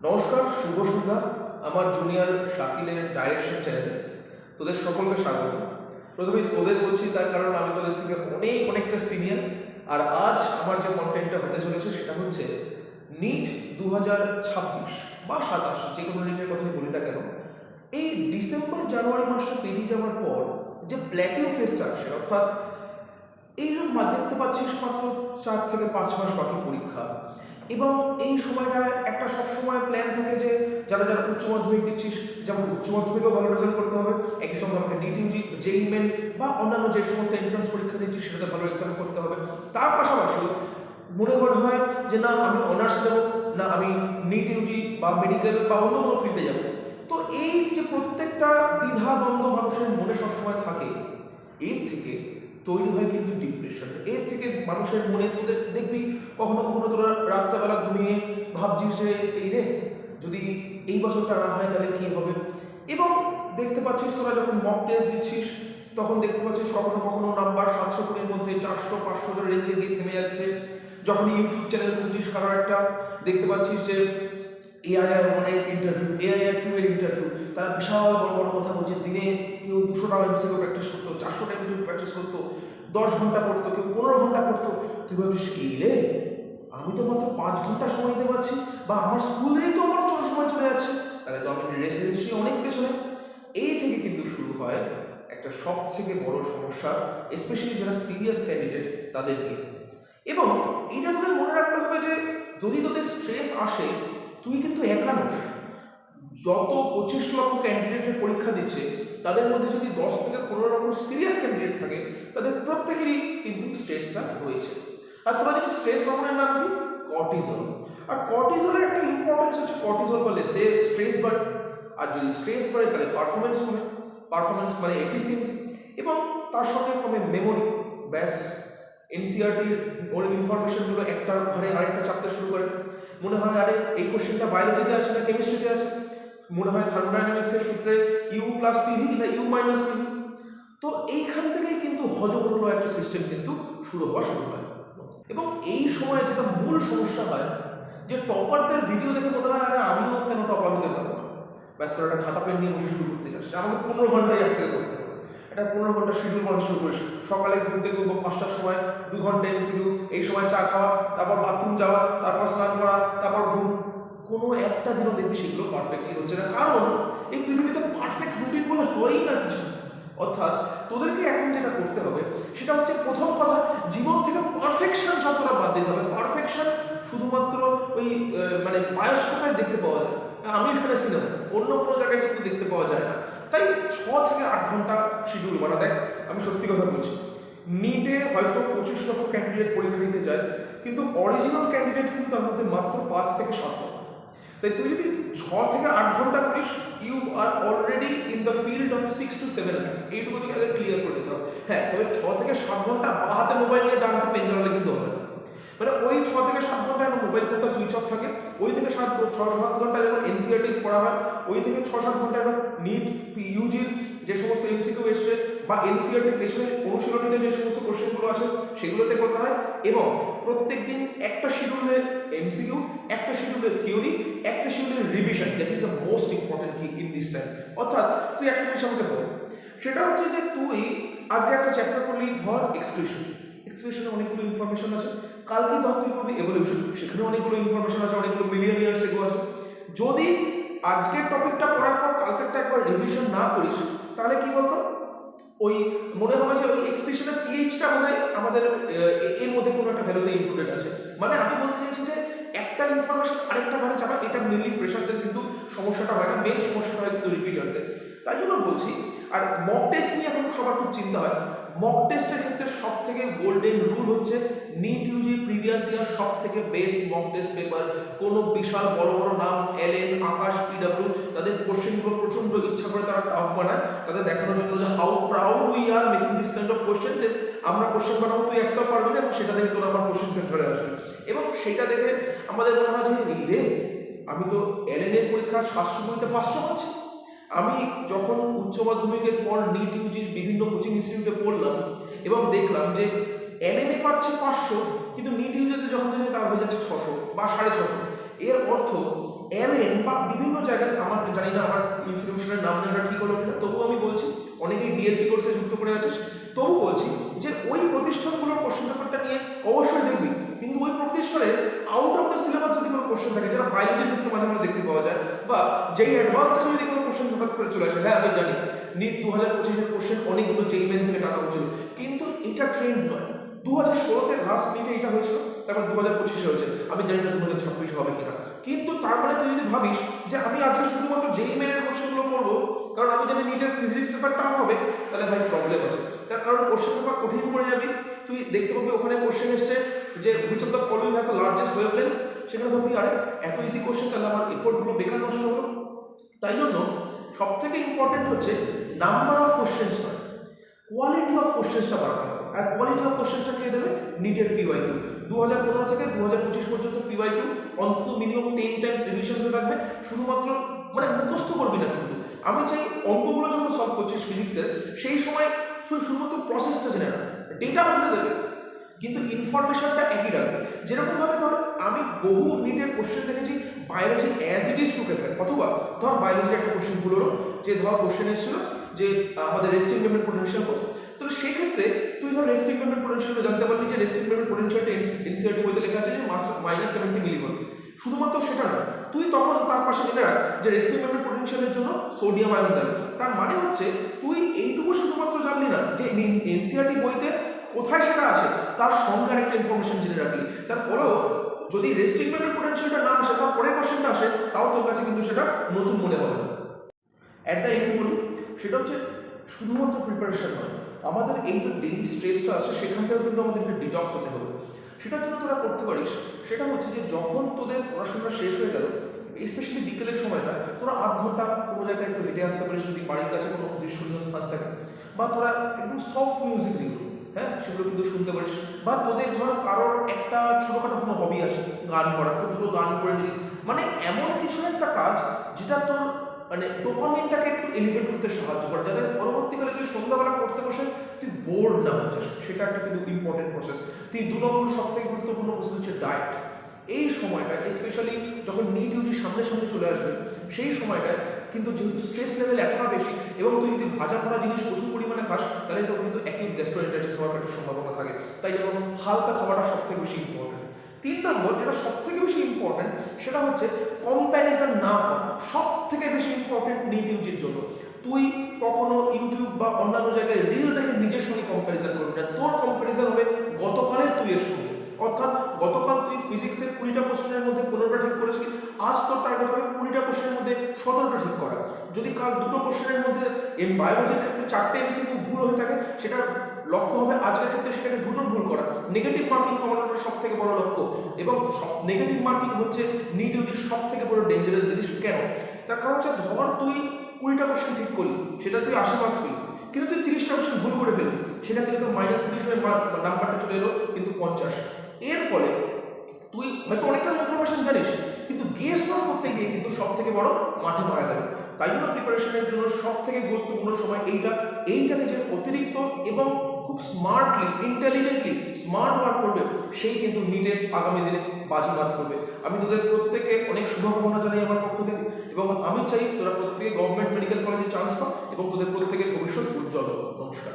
নমস্কার, শুভ সন্ধ্যা। আমার junior শাকিলের direction চ্যানেলে তোদের সকলকে স্বাগত। প্রথমেই তোদের বলছি, তার কারণ আমি তোদের থেকে অনেকটা সিনিয়র। আর আজ আমার যে কন্টেন্টটা হতে চলেছে সেটা হচ্ছে নিট 2026 বা 27, যে কোনো নিটের কথাই বলি না কেন, এই ডিসেম্বর জানুয়ারি মাসটা পেরিয়ে যাওয়ার পর যে প্ল্যাটিও ফেজটা আসে, অর্থাৎ এইরকম দেখতে পাচ্ছিস মাত্র 4 থেকে 5 মাস বাকি পরীক্ষা। এবং এই সময়টায় একটা সবসময় প্ল্যান থাকে যে যারা যারা উচ্চ মাধ্যমিক দিচ্ছিস, যেমন উচ্চ মাধ্যমিকেও ভালো রেজাল্ট করতে হবে, একই সঙ্গে আমাকে নিট ইউজি, জেইই মেন বা অন্যান্য যে সমস্ত এন্ট্রান্স পরীক্ষা দিচ্ছিস সেটাতে ভালো এক্সাম করতে হবে। তার পাশাপাশি মনে হয় যে না আমি অনার্স নেব, না আমি নিট ইউজি বা মেডিকেল বা অন্য কোনো ফিল্ডে যাব। তো এই যে প্রত্যেকটা দ্বিধা দ্বন্দ্ব মানুষের মনে সবসময় থাকে, এর থেকে তৈরি হয় কিন্তু ডিপ্রেশন। এর থেকে মানুষের মনে তোদের দেখবি কখনো কখনো তোরা রাত্রেবেলা ঘুমিয়ে ভাবছিস যে এই রে, যদি এই বছরটা না হয় তাহলে কি হবে। এবং দেখতে পাচ্ছিস তোরা যখন মক টেস্ট দিচ্ছিস তখন দেখতে পাচ্ছিস কখনো কখনো নাম্বার 700-এর মধ্যে 400-500 রেঞ্জে গিয়ে থেমে যাচ্ছে। যখন ইউটিউব চ্যানেল খুঁজছিস কারো একটা, দেখতে পাচ্ছিস যে AI-1 ইন্টারভিউ, AI-2 ইন্টারভিউ, তারা বিশাল বড় বড় কথা বলছে। দিনে কেউ 200টা এমসিকিউ প্র্যাকটিস করতো, 400টা এমসিকিউ প্র্যাকটিস করতো, 10 ঘন্টা পড়তো, কেউ 15 ঘন্টা পড়তো। তুই ভাবছিস এই রে, আমি তো মাত্র 5 ঘন্টা সময় দিতে পারছি, বা আমার স্কুল থেকেই তো আমার সময় চলে যাচ্ছে, তাহলে তো আমি রেসিডেন্সি অনেক পেছনে। এই থেকে কিন্তু শুরু হয় একটা সব থেকে বড় সমস্যা, স্পেশালি যারা সিরিয়াস ক্যান্ডিডেট তাদের নিয়ে। এবং এইটা তোদের মনে রাখতে হবে যে যদি তোদের স্ট্রেস আসে, তুই কিন্তু একা নোস। যত 25 লক্ষ ক্যান্ডিডেটের পরীক্ষা দিচ্ছে তাদের মধ্যে যদি 10 থেকে 15 লক্ষ সিরিয়াস ক্যান্ডিডেট থাকে, তাদের প্রত্যেকেরই কিন্তু স্ট্রেসটা রয়েছে। আর তোরা জানিস স্ট্রেস হরমোনের নাম কি? কর্টিজল। আর কর্টিজলের একটা ইম্পর্টেন্স হচ্ছে, কর্টিজল বলে সে স্ট্রেস বাড়ে, আর যদি স্ট্রেস বাড়ে তাহলে পারফরমেন্স কমে, পারফরমেন্স মানে এফিসিয়েন্সি, এবং তার সঙ্গে কমে মেমোরি। ব্যাস, এনসিআরটির ওর ইনফরমেশনগুলো একটা ঘরে আরেকটা চাপতে শুরু করে। মনে হয় আরে এই কোশ্চেনটা বায়োলজিতে আছে না কেমিস্ট্রিতে আছে, মনে হয় থার্মোডাইনামিক্সের সূত্রে ইউ প্লাস পিভি না ইউ মাইনাস পিভি। তো এইখান থেকেই কিন্তু হজবরল একটা সিস্টেম কিন্তু শুরু হয়। এবং এই সময় যেটা মূল সমস্যা হয় যে টপারদের ভিডিও দেখে মনে হয় আরে আমিও কেন টপার হতে পারবো না। ব্যস্ত একটা খাতা পেন নিয়ে বসে শুরু করতে যাচ্ছে, আমাকে 15 ঘন্টায় আসতে করতে হবে। এটা 15 ঘন্টা শিডিউল করা শুরু করিস। সকালে ঘুম থেকে উঠবো 5টার সময়, 2 ঘন্টা এমসিকিউ, এই সময় চা খাওয়া, তারপর বাথরুম যাওয়া, তারপর স্নান করা, তারপর ঘুম। কোনো একটা দিনও দেখবি সেগুলো পারফেক্টলি হচ্ছে না, কারণ এই পৃথিবীতে পারফেক্ট রুটিন বলে হয়ই না কিছু। অর্থাৎ তোদেরকে এখন যেটা করতে হবে সেটা হচ্ছে, প্রথম কথা, জীবন থেকে পারফেকশন যতটা বাদ দিতে হবে। পারফেকশন শুধুমাত্র ওই মানে বায়োস্কোপে দেখতে পাওয়া যায়, আমির খানের সিনেমা, অন্য কোনো জায়গায় কিন্তু দেখতে পাওয়া যায় না। তাই 6 থেকে 8 ঘন্টা শিডিউল বানা। দেখ, আমি সত্যি কথা বলছি, নিটে হয়তো 25 লক্ষ ক্যান্ডিডেট পরীক্ষা দিতে যায়, কিন্তু অরিজিনাল ক্যান্ডিডেট কিন্তু তার মধ্যে মাত্র 5 থেকে 7 লক্ষ। তাই তুই যদি 6 থেকে 8 ঘন্টা করিস, you are already in the field of 6 to 7 lakh. এইটুকু তোকে আগে ক্লিয়ার করে দিতে হবে। হ্যাঁ, তবে 6 থেকে 7 ঘন্টা বা হাতে মোবাইল নিয়ে ডান হাতে পেন চালালে কিন্তু হবে না। মানে ওই 6 থেকে 7 ঘন্টা যেন মোবাইল ফোনটা সুইচ অফ থাকে, ওই থেকে 6-7 ঘন্টা যেন এনসিআরটি পড়া হয়, ওই থেকে 6-7 ঘন্টা যেন নিট ইউজির যে সমস্ত এমসিকিউ এসছে বা এনসিআরটির পেছনে অনুশীলনীতে যে সমস্ত কোশ্চেনগুলো আসে সেগুলোতে করতে হয়। এবং প্রত্যেক দিন একটা শিডিউলে এমসিকিউ, একটা শিডিউলে থিওরি, একটা শিডিউলের revision, that is the most important key in this time. অর্থাৎ তুই একটা জিনিস আমাকে বল, সেটা হচ্ছে যে তুই আজকে একটা চ্যাপ্টার পড়লি, ধর এক্সপ্রেশন, এক্সপ্রেশনে অনেকগুলো ইনফরমেশন আছে। কালকে ধর তুই পড়বি এভলিউশন, সেখানে অনেকগুলো ইনফরমেশন আছে, অনেকগুলো মিলিয়ন ইয়ার্স এগো আছে। যদি আজকের টপিকটা পড়ার পর কালকেরটা একবার রিভিশন না করিস, তাহলে কি বলতো, ওই মনে হবে যে ওই এক্সপ্রেশনের পিএইচটা বোধহয় আমাদের এর মধ্যে কোনো একটা ভ্যালুতে ইনক্লুডেড আছে। মানে আমি বলতে চাইছি যে একটা ইনফরমেশন আরেকটা ঘরে চাপা, এটা মেনলি ফ্রেশারদের কিন্তু সমস্যাটা হয় না, মেন সমস্যাটা হয় কিন্তু রিপিটারদের। তাই জন্য বলছি। আর মক টেস্ট নিয়ে এখন সবার খুব চিন্তা হয়। মক টেস্টের ক্ষেত্রে সব থেকে গোল্ডেন রুল হচ্ছে, নিট ইউজি প্রিভিয়াস ইয়ার সব থেকে বেস্ট মক টেস্ট পেপার। কোনো বিশাল বড় বড় নাম, এলএন, আকাশ, পিডব্লিউ, তাদের কোশ্চেনগুলো প্রচন্ড ইচ্ছা করে তারা টাফ বানায়, তাদের দেখানোর জন্য যে how proud we are making this kind of question, যে আমরা কোশ্চেন বানাবো, তুই একটাও পারবি না, এবং সেটা দেখে তোরা আমার কোশ্চেন সেন্টারে আসবে। এবং সেটা দেখে আমাদের মনে হয় যে এই রে, আমি তো এলএন এর পরীক্ষা 700 বইতে 500 পাচ্ছি। আমি যখন উচ্চ মাধ্যমিকের পর নিট ইউজির বিভিন্ন কোচিং ইনস্টিটিউটে পড়লাম এবং দেখলাম যে এলএনএ পাচ্ছে 500, কিন্তু নিট ইউজিতে যখন দিয়েছে তার হয়ে যাচ্ছে 600 বা 650। এর অর্থ অ্যালেন বা বিভিন্ন জায়গায়, আমার জানি না আমার ইনস্টিটিউশনের নাম নেওয়াটা ঠিক হলো কিনা, তবুও আমি বলছি, অনেকেই ডিএলপি কোর্সে যুক্ত করে আছিস, তবু বলছি যে ওই প্রতিষ্ঠানগুলোর কোশ্চেন পেপারটা নিয়ে অবশ্যই দেখবি, কিন্তু ওই প্রতিষ্ঠানের আউট অফ দ্য সিলেবাস যদি কোনো কোশ্চেন থাকে, যারা বায়োলজির ক্ষেত্রে মাঝে মাঝে দেখতে পাওয়া যায়, বা যেই অ্যাডভান্স থেকে যদি কোনো কোশ্চেন হঠাৎ করে চলে আসে, হ্যাঁ আমি জানি নিট 2025-এর কোশ্চেন অনেকগুলো যেই মেন থেকে টানা হয়েছিল, কিন্তু এটা ট্রেন্ড নয়। 2016-তে লাস্ট মিটে এটা হয়েছিল, তারপর 2025-এ হয়েছে, আমি জানি না 2026 হবে কিনা। কিন্তু তার মানে তুই যদি ভাবিস যে আমি আজকে শুধুমাত্র যেই মেনের কোশ্চেনগুলো করবো, কারণ আমি জানি নিটের ফিজিক্স পেপার টাফ হবে, তাহলে ভাই প্রবলেম আছে। তার কারণ কোশ্চেন পেপার কঠিন করে যাবি, তুই দেখতে পাবি ওখানে কোশ্চেন এসছে যে which of the following has the largest wavelength, সেখানে ভাববি আরে এত ইজি কোশ্চেন, তাহলে আমার এফোর্টগুলো বেকার নষ্ট হলো। তাই জন্য সব থেকে ইম্পর্টেন্ট হচ্ছে নাম্বার অফ কোশ্চেন্স নয়, কোয়ালিটি অফ কোশ্চেন্সটা বাড়াতে হবে। আর কোয়ালিটি অফ কোশ্চেন্সটা কে দেবে? নিটের পিওয়াইকিউ। 2015 থেকে 2025 পর্যন্ত পিওয়াইকিউ অন্তত মিনিমাম 10 টাইমস রিভিশন হতে থাকবে, শুধুমাত্র মানে মুখস্থ করবি না। কিন্তু আমি চাই অঙ্কগুলো যখন সলভ করছিস ফিজিক্সের, সেই সময় শুধুমাত্র প্রসেসটা জেনে না, ডেটা বদলে দেবে, কিন্তু ইনফরমেশনটা একই রাখবে। যেরকম ভাবে ধর আমি বহু নিটের কোশ্চেন দেখেছি বায়োলজি অ্যাজ ইট ইজ টুকে থাকে, অথবা ধর বায়োলজির একটা কোশ্চেন ভুল হলো, যে ধর কোশ্চেন এসেছিল যে আমাদের রেস্টিং মেমব্রেন পোটেনশিয়াল কত, তো সেই ক্ষেত্রে তুই ধর রেস্টিং মেমব্রেন পোটেনশিয়ালটা জানতে পারলি যে রেস্টিং মেমব্রেন পোটেনশিয়ালটা এনসিইআরটি বইতে লেখা আছে যে -70 মিলিভোল্ট। শুধুমাত্র সেটা না, তুই তখন তার পাশে জেনে রাখ যে রেস্টিং মেমব্রেন পোটেনশিয়ালের জন্য সোডিয়াম আয়ন দায়ী। তার মানে হচ্ছে তুই এইটুকু শুধুমাত্র জানলি না যে এনসিইআরটি বইতে কোথায় সেটা আছে, তার সংখ্যার একটা ইনফরমেশন জেনে রাখলি। তার ফলেও যদি রেস্টিং মেমব্রেন পোটেনশিয়ালটা না আসে, তার পরের কোশ্চেনটা আসে, তাও তোর কাছে কিন্তু সেটা নতুন মনে হবে না। অ্যাট দ্য এন্ড বলি, সেটা হচ্ছে শুধুমাত্র প্রিপারেশন নয়, আমাদের এই যে ডেইলি স্ট্রেসটা আছে সেখান থেকেও কিন্তু আমাদেরকে ডিটক্স হতে হবে। সেটার জন্য তোরা করতে পারিস, সেটা হচ্ছে যে যখন তোদের পড়াশোনা শেষ হয়ে গেল, স্পেশালি বিকেলের সময়টা, তোরা আধ ঘন্টা কোনো জায়গায় একটু হেঁটে আসতে পারিস, যদি বাড়ির কাছে কোনো দৃশ্যনীয় স্থান থাকে, বা তোরা একদম সফট মিউজিক যেগুলো, হ্যাঁ সেগুলো কিন্তু শুনতে পারিস। বা তোদের ধর কারোর একটা ছোটোখাটো কোনো হবি আছে গান করা, তো দুটো গান করে নিলি, মানে এমন কিছু একটা কাজ যেটা তোর মানে ডোপামিনটাকে একটু এলিভেট করতে সাহায্য করে, যাতে পরবর্তীকালে তুই সন্ধ্যাবেলা পড়তে বসে তুই বোর না হয়ে যাস। সেটা একটা কিন্তু ইম্পর্টেন্ট প্রসেস। 2 নম্বর সব থেকে গুরুত্বপূর্ণ প্রসেস হচ্ছে ডায়েট। এই সময়টা স্পেশালি যখন নিট ইউজি সামনে সামনে চলে আসবে, সেই সময়টায় কিন্তু যেহেতু স্ট্রেস লেভেল এতটা বেশি, এবং তুই যদি ভাজা পোড়া জিনিস প্রচুর পরিমাণে খাস, তাহলে তোর কিন্তু অ্যাকিউট গ্যাস্ট্রোএন্টারাইটিস হওয়ার একটা সম্ভাবনা থাকে। তাই জন্য হালকা খাওয়াটা সব থেকে বেশি ইম্পর্টেন্ট। 3 নম্বর যেটা সব থেকে বেশি ইম্পর্টেন্ট, সেটা হচ্ছে কম্প্যারিজন না করা। সব থেকে বেশি ইম্পর্টেন্ট নিট ইউজির জন্য, তুই কখনো ইউটিউব বা অন্যান্য জায়গায় রিল দেখে নিজের সঙ্গে কম্প্যারিজন করবি না। তোর কম্প্যারিজন হবে গতকালের তুই এর সঙ্গে। অর্থাৎ গতকাল তুই ফিজিক্সের 20টা কোশ্চেনের মধ্যে 15টা ঠিক করেছিস, আজ তোর টার্গেট হবে 20টা কোশ্চেনের মধ্যে 17টা ঠিক করা। যদি কাল দুটো কোশ্চেনের মধ্যে বায়োলজির ক্ষেত্রে 4টে এমসিকিউ ভুল হয়ে থাকে, সেটা লক্ষ্য হবে আজকের ক্ষেত্রে সেটাকে দুটো ভুল করা। নেগেটিভ মার্কিং কমানোটা সব থেকে বড় লক্ষ্য, এবং নেগেটিভ মার্কিং হচ্ছে নিট ইউজির সব থেকে বড় ডেঞ্জারাস জিনিস। কেন? তার কারণ হচ্ছে ধর তুই 20টা কোশ্চেন ঠিক করলি, সেটা তুই 80 মার্কস পেলি, কিন্তু তুই 30টা কোশ্চেন ভুল করে ফেললি, সেখান থেকে তোর -30 হয়ে নাম্বারটা চলে এলো কিন্তু 50। এর ফলে তুই হয়তো অনেকটা ইনফরমেশন জানিস, কিন্তু গেস ওয়ার্ক করতে গিয়ে কিন্তু সব থেকে বড় মাঠে মারা গেল। তাই জন্য প্রিপারেশনের জন্য সব থেকে গুরুত্বপূর্ণ সময় এইটাকে যে অতিরিক্ত এবং খুব স্মার্টলি, ইন্টেলিজেন্টলি স্মার্ট ওয়ার্ক করবে, সেই কিন্তু নিটের আগামী দিনে বাজিমাত করবে। আমি তোদের প্রত্যেকে অনেক শুভকামনা জানাই আমার পক্ষ থেকে, এবং আমি চাই তোরা প্রত্যেকে গভর্নমেন্ট মেডিকেল কলেজে চান্স পাও এবং তোদের প্রত্যেকের ভবিষ্যৎ উজ্জ্বল হোক। নমস্কার।